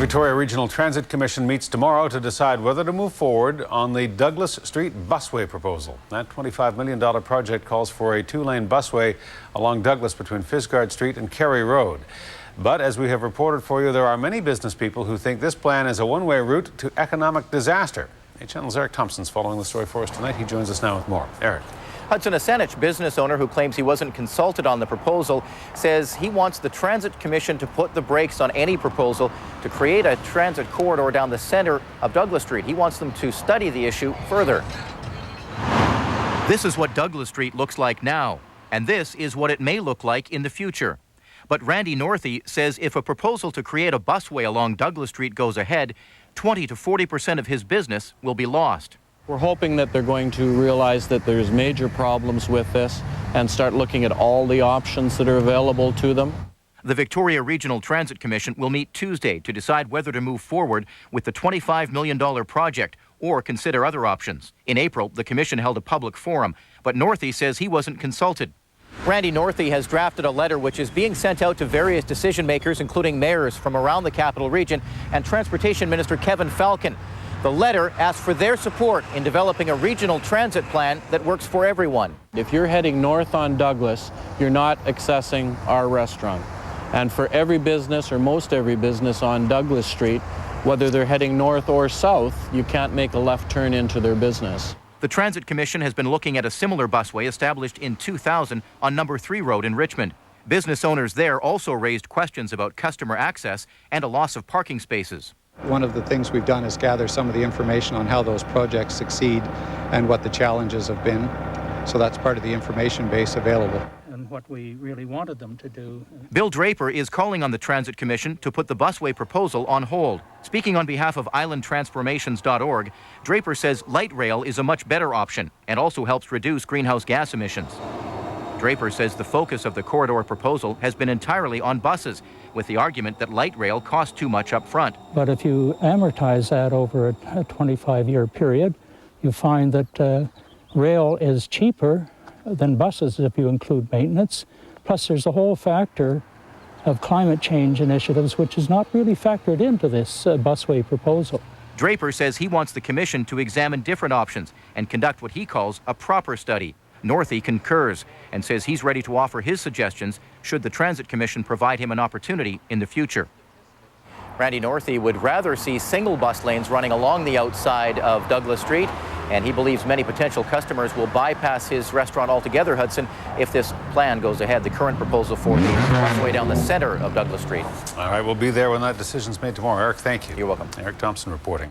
Victoria Regional Transit Commission meets tomorrow to decide whether to move forward on the Douglas Street busway proposal. That $25 million project calls for a two-lane busway along Douglas between Fisgard Street and Kerry Road. But as we have reported for you, there are many business people who think this plan is a one-way route to economic disaster. Channel's Eric Thompson's following the story for us tonight. He joins us now with more. Eric. Hudson, a Saanich business owner who claims he wasn't consulted on the proposal says he wants the Transit Commission to put the brakes on any proposal to create a transit corridor down the center of Douglas Street. He wants them to study the issue further. This is what Douglas Street looks like now, and this is what it may look like in the future. But Randy Northey says if a proposal to create a busway along Douglas Street goes ahead, 20 to 40% of his business will be lost. We're hoping that they're going to realize that there's major problems with this and start looking at all the options that are available to them. The Victoria Regional Transit Commission will meet Tuesday to decide whether to move forward with the $25 million project or consider other options. In April, the commission held a public forum, but Northey says he wasn't consulted. Randy Northey has drafted a letter which is being sent out to various decision makers, including mayors from around the capital region and Transportation Minister Kevin Falcon. The letter asks for their support in developing a regional transit plan that works for everyone. If you're heading north on Douglas, you're not accessing our restaurant. And for every business or most every business on Douglas Street, whether they're heading north or south, you can't make a left turn into their business. The Transit Commission has been looking at a similar busway established in 2000 on Number 3 Road in Richmond. Business owners there also raised questions about customer access and a loss of parking spaces. One of the things we've done is gather some of the information on how those projects succeed and what the challenges have been. So that's part of the information base available. And what we really wanted them to do. Bill Draper is calling on the Transit Commission to put the busway proposal on hold. Speaking on behalf of islandtransformations.org, Draper says light rail is a much better option and also helps reduce greenhouse gas emissions. Draper says the focus of the corridor proposal has been entirely on buses, with the argument that light rail costs too much up front. But if you amortize that over a 25-year period, you find that rail is cheaper than buses if you include maintenance. Plus, there's a whole factor of climate change initiatives, which is not really factored into this busway proposal. Draper says he wants the commission to examine different options and conduct what he calls a proper study. Northey concurs and says he's ready to offer his suggestions should the Transit Commission provide him an opportunity in the future. Randy Northey would rather see single bus lanes running along the outside of Douglas Street, and he believes many potential customers will bypass his restaurant altogether, Hudson, if this plan goes ahead, the current proposal for the busway down the center of Douglas Street. All right, we'll be there when that decision's made tomorrow. Eric, thank you. You're welcome. Eric Thompson reporting.